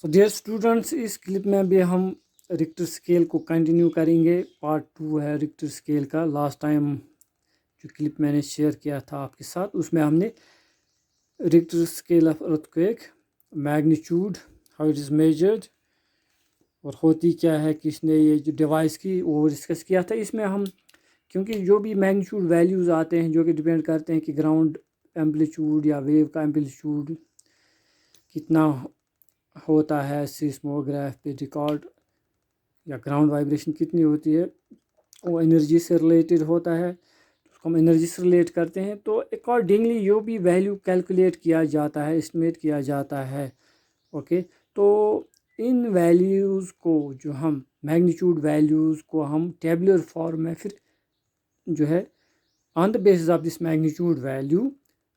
So dear students, इस clip में भी हम रिक्टर स्केल को कंटिन्यू करेंगे। पार्ट 2 है रिक्टर स्केल का। लास्ट टाइम जो क्लिप मैंने शेयर किया था आपके साथ, उसमें हमने Richter scale of earthquake, magnitude, how it is measured और होती क्या है, किसने ये जो डिवाइस की वो डिस्कस किया था। इसमें हम क्योंकि जो भी मैग्नीट्यूड वैल्यूज़ आते हैं जो कि डिपेंड करते हैं कि ग्राउंड एम्पलीट्यूड या वेव का एम्पलीट्यूड कितना होता है, सिस्मोग्राफ पे रिकॉर्ड या ग्राउंड वाइब्रेशन कितनी होती है, वो एनर्जी से रिलेटेड होता है, उसको हम एनर्जी से रिलेट करते हैं। तो अकॉर्डिंगली जो भी वैल्यू कैलकुलेट किया जाता है, एस्टिमेट किया जाता है, ओके। तो इन वैल्यूज़ को जो हम मैग्नीट्यूड वैल्यूज़ को हम टेबुलर फॉर्म में फिर जो है on the basis of this magnitude value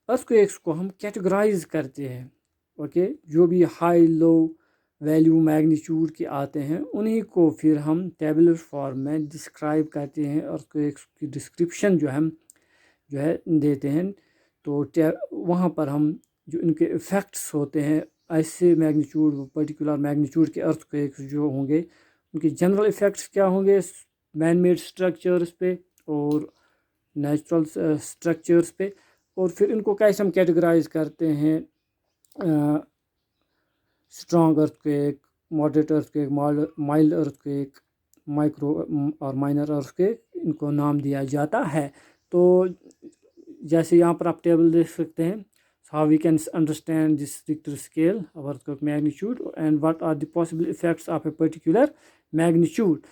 earthquakes को हम कैटेगराइज करते हैं, ओके। जो भी हाई लो वैल्यू मैग्नीट्यूड के आते हैं उन्हीं को फिर हम टेबुलर फॉर्म में डिस्क्राइब करते हैं। अर्थक्वेक्स की डिस्क्रिप्शन जो है देते हैं। तो वहाँ पर हम जो इनके इफ़ेक्ट्स होते हैं, ऐसे मैग्नीट्यूड पर्टिकुलर मैग्नीट्यूड के अर्थक्वेक्स जो होंगे उनके जनरल इफ़ेक्ट्स क्या होंगे मैन मेड स्ट्रक्चर्स पे और नेचुरल स्ट्रक्चर्स पे, और फिर इनको कैसे हम कैटेगराइज करते हैं, strong earthquake, moderate earthquake, mild earthquake, micro और माइनर अर्थक्वेक, इनको नाम दिया जाता है। तो जैसे यहाँ पर आप टेबल देख सकते हैं, how we can understand this Richter scale of earthquake magnitude and what are the possible effects of a particular magnitude,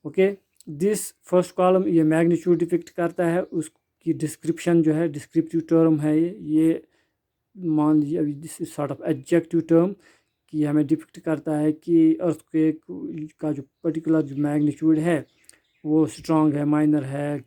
okay। this first column ये magnitude डिपिक्ट करता है, उसकी डिस्क्रिप्शन जो है डिस्क्रिप्टिव टर्म है, ये मान लीजिए अभी this is sort of adjective term कि हमें डिपिक्ट करता है कि अर्थक्वेक का जो पर्टिकुलर जो मैग्नीट्यूड है वो स्ट्रॉन्ग है, माइनर है,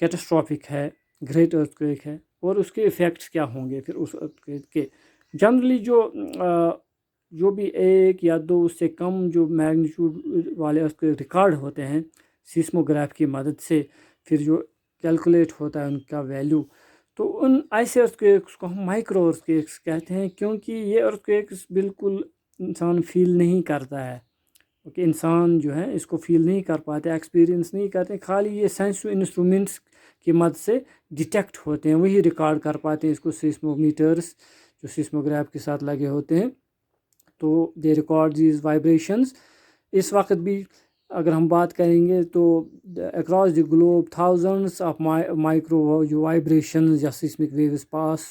कैटास्ट्रॉफिक है, ग्रेट अर्थक्वेक है, और उसके इफ़ेक्ट्स क्या होंगे फिर उस अर्थक्वेक के। जनरली जो भी एक या दो उससे कम जो मैग्नीट्यूड वाले अर्थक्वेक रिकॉर्ड होते हैं सिस्मोग्राफ की मदद से, फिर जो कैलकुलेट होता है उनका वैल्यू, तो उन ऐसे अर्थक्वेक्स को हम माइक्रो अर्थक्वेक्स कहते हैं, क्योंकि ये अर्थक्वेक्स बिल्कुल इंसान फील नहीं करता है, ओके। इंसान जो है इसको फील नहीं कर पाते, एक्सपीरियंस नहीं करते, खाली ये सेंसिटिव इंस्ट्रूमेंट्स की मदद से डिटेक्ट होते हैं, वही रिकॉर्ड कर पाते हैं इसको सिस्मोमीटर्स जो सिस्मोग्राफ के साथ लगे होते हैं। तो दे रिकॉर्ड दीज वाइब्रेशंस। इस वक्त भी अगर हम बात करेंगे तो across the globe thousands of micro जो वाइब्रेशंस या सिस्मिक वेव्स पास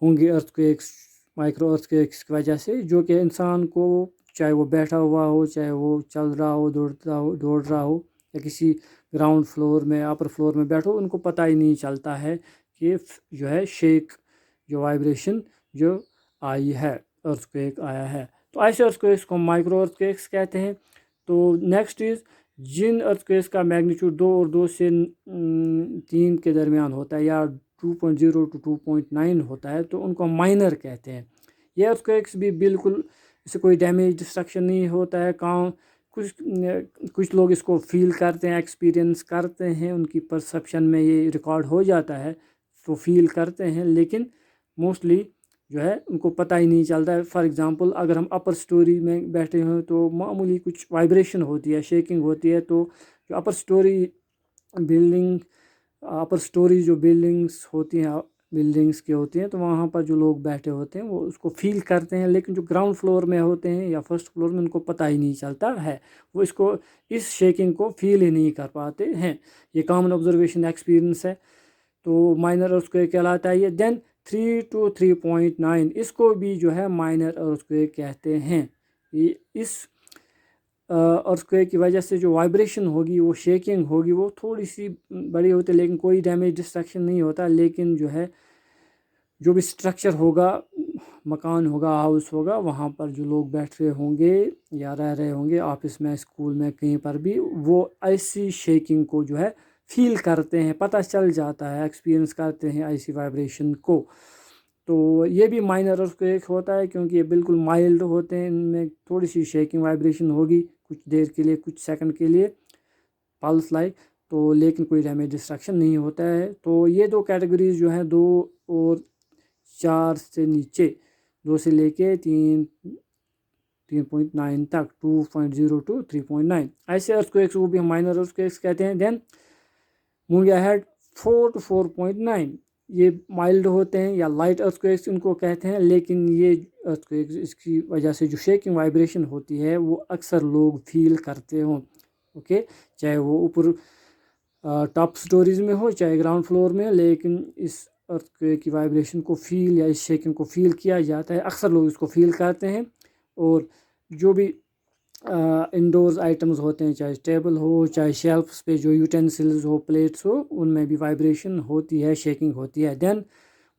होंगे अर्थक्वेक्स, माइक्रो अर्थक्वेक्स की वजह से, जो कि इंसान को चाहे वो बैठा हुआ हो, चाहे वो चल रहा हो, दौड़ रहा हो, या किसी ग्राउंड फ्लोर में अपर फ्लोर में बैठो, उनको पता ही नहीं चलता है कि जो है शेक जो वाइब्रेशन जो आई है, अर्थक्वेक आया है। तो ऐसे अर्थक्वेक्स को माइक्रो अर्थक्वेक्स कहते हैं। तो नेक्स्ट इज जिन अर्थक्वेक्स का मैग्नीट्यूड 2 और 2 से 3 के दरमियान होता है या 2.0 to 2.9 होता है, तो उनको माइनर कहते हैं। ये अर्थक्वेक्स भी बिल्कुल इससे कोई डैमेज डिस्ट्रक्शन नहीं होता है। कुछ लोग इसको फील करते हैं, एक्सपीरियंस करते हैं, उनकी परसेप्शन में ये रिकॉर्ड हो जाता है, तो फील करते हैं, लेकिन मोस्टली जो है उनको पता ही नहीं चलता है। फॉर एग्जांपल अगर हम अपर स्टोरी में बैठे हों तो मामूली कुछ वाइब्रेशन होती है, शेकिंग होती है, तो जो अपर स्टोरी जो बिल्डिंग्स होती हैं, बिल्डिंग्स के होती हैं, तो वहाँ पर जो लोग बैठे होते हैं वो उसको फील करते हैं, लेकिन जो ग्राउंड फ्लोर में होते हैं या फर्स्ट फ्लोर में उनको पता ही नहीं चलता है, वो इस शेकिंग को फील ही नहीं कर पाते हैं। ये कॉमन ऑब्जर्वेशन एक्सपीरियंस है। तो माइनर अर्थक्वेक कहलाता है ये। देन 3 to 3.9 इसको भी जो है माइनर अर्थक्वेक कहते हैं। इस अर्थक्वेक की वजह से जो वाइब्रेशन होगी, वो शेकिंग होगी, वो थोड़ी सी बड़ी होती है, लेकिन कोई डैमेज डिस्ट्रक्शन नहीं होता। लेकिन जो है जो भी स्ट्रक्चर होगा, मकान होगा, हाउस होगा, वहाँ पर जो लोग बैठ रहे होंगे या रह रहे होंगे, ऑफिस में, स्कूल में, कहीं पर भी, वो ऐसी शेकिंग को जो है फील करते हैं, पता चल जाता है, एक्सपीरियंस करते हैं ऐसी वाइब्रेशन को। तो ये भी माइनर अर्थक्वेक होता है, क्योंकि ये बिल्कुल माइल्ड होते हैं, इनमें थोड़ी सी शेकिंग वाइब्रेशन होगी कुछ देर के लिए, कुछ सेकंड के लिए, पल्स लाइक, तो लेकिन कोई डैमेज डिस्ट्रक्शन नहीं होता है। तो ये दो कैटेगरीज जो हैं, 2 और 4 से नीचे, 2 से लेके 3 3.9 तक, 2.0 to 3.9. ऐसे अर्थक्वेक्स को भी हम माइनर अर्थक्वेक्स कहते हैं. देन मूविंग अहेड 4 to 4.9, ये माइल्ड होते हैं या लाइट अर्थक्वेक्स इनको कहते हैं. लेकिन ये अर्थक्वेक्स इसकी वजह से जो शेकिंग वाइब्रेशन होती है वो अक्सर लोग फील करते हों. ओके, चाहे वो ऊपर टॉप स्टोरीज में हो चाहे ग्राउंड फ्लोर में, लेकिन इस अर्थक्वेक की वाइब्रेशन को फील या इस शेकिंग को फील किया जाता है. अक्सर लोग इसको फील करते हैं. और जो भी इंडोर्स आइटम्स होते हैं, चाहे टेबल हो चाहे शेल्फ्स पे जो यूटेंसिल्स हो, प्लेट्स हो, उनमें भी वाइब्रेशन होती है, शेकिंग होती है. देन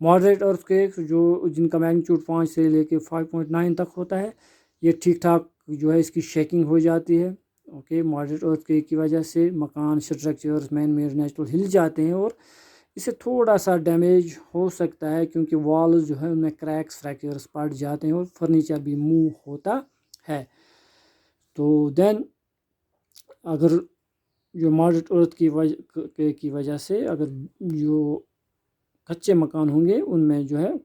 मॉडरेट अर्थक्वेक्स जो जिनका मैग्नीट्यूड 5 से लेके 5.9 तक होता है, ये ठीक ठाक जो है इसकी शेकिंग हो जाती है. ओके, मॉडरेट अर्थक्वेक की वजह से मकान, स्ट्रक्चर्स, मैन मेड नेचुरल हिल जाते हैं और इससे थोड़ा सा डैमेज हो सकता है क्योंकि वॉल्स जो है उनमें क्रैक्स, फ्रैक्चर्स पड़ जाते हैं और फर्नीचर भी मूव होता है. तो देन अगर जो मॉडरेट अर्थ की वजह से अगर जो कच्चे मकान होंगे उनमें जो है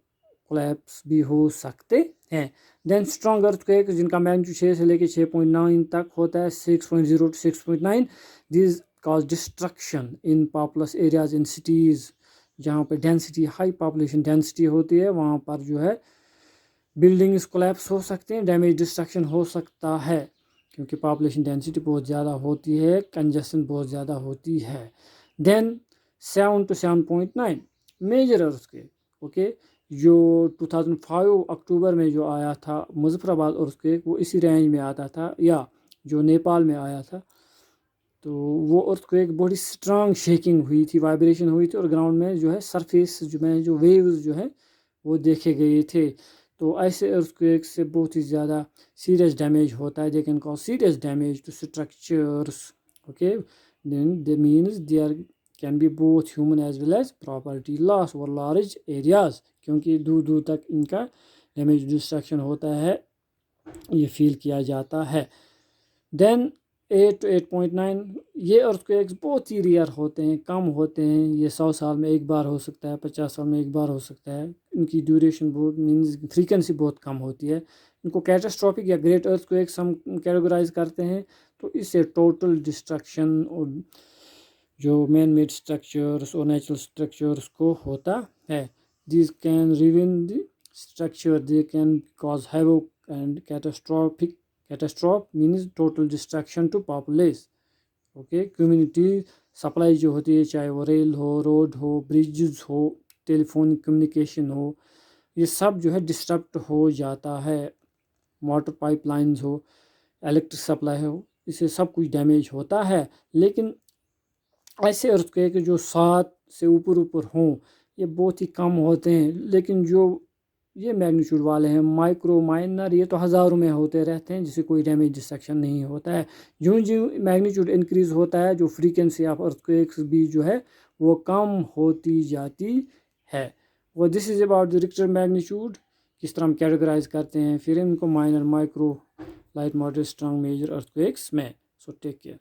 कोलैप्स भी हो सकते हैं. देन स्ट्रॉन्ग अर्थक्वेक जिनका मैग्नीट्यूड 6 से लेकर 6.9 तक होता है, 6.0 to 6.9, this cause destruction in populous areas in cities. जहाँ पे डेंसिटी, हाई पॉपुलेशन डेंसिटी होती है, वहाँ पर जो है बिल्डिंग्स कोलैप्स हो सकते हैं, डैमेज, डिस्ट्रक्शन हो सकता है क्योंकि पॉपुलेशन डेंसिटी बहुत ज़्यादा होती है, कंजेशन बहुत ज़्यादा होती है. Then 7 to 7.9 major earthquake. Okay, जो 2005 अक्टूबर में जो आया था मुजफ्फराबाद अर्थक्वेक, वो इसी रेंज में आता था. या जो नेपाल में आया था, तो वो अर्थक्वेक बड़ी स्ट्रांग शेकिंग हुई थी, वाइब्रेशन हुई थी और ग्राउंड में जो है सरफेस में जो वेव्स जो है वो देखे गए थे. तो ऐसे अर्थक्वेक से बहुत ही ज़्यादा सीरियस डैमेज होता है. They can cause serious damage to structures. Okay, then that means there can be both human as well as property loss और लार्ज एरियाज, क्योंकि दूर दूर तक इनका डैमेज, डिस्ट्रक्शन होता है, ये फील किया जाता है. देन 8 to 8.9, ये अर्थक्वेक्स बहुत ही रेयर होते हैं, कम होते हैं. ये 100 साल में एक बार हो सकता है, 50 साल में एक बार हो सकता है. इनकी ड्यूरेशन बहुत मीन्स फ्रीक्वेंसी बहुत कम होती है. इनको कैटास्ट्रॉफिक या ग्रेट अर्थक्वेक्स हम कैटेगराइज करते हैं. तो इससे टोटल डिस्ट्रक्शन और जो मैन मेड स्ट्रक्चर्स और नेचुरल स्ट्रक्चर्स को होता है. This can ruin the structure, they can cause havoc and catastrophic. Catastrophe means total destruction to populace. Okay, community supply जो होती है, चाहे वो रेल हो, रोड हो, ब्रिजेस हो, टेलीफोन कम्युनिकेशन हो, ये सब जो है डिस्टर्ब हो जाता है. वाटर पाइपलाइंस हो, इलेक्ट्रिक सप्लाई हो, इससे सब कुछ डैमेज होता है. लेकिन ऐसे अर्थक्वेक जो 7 से ऊपर हों ये बहुत ही कम होते हैं. लेकिन जो ये मैग्नीट्यूड वाले हैं, माइक्रो, माइनर, ये तो हज़ारों में होते रहते हैं जिससे कोई डैमेज, डिस्ट्रक्शन नहीं होता है. जो मैग्नीट्यूड इंक्रीज़ होता है, जो फ्रीक्वेंसी ऑफ अर्थक्वेक्स भी जो है वो कम होती जाती है. वो this is about the Richter magnitude, किस तरह हम कैटेगराइज करते हैं फिर इनको minor, micro, light, moderate, strong, major earthquakes में. So take care.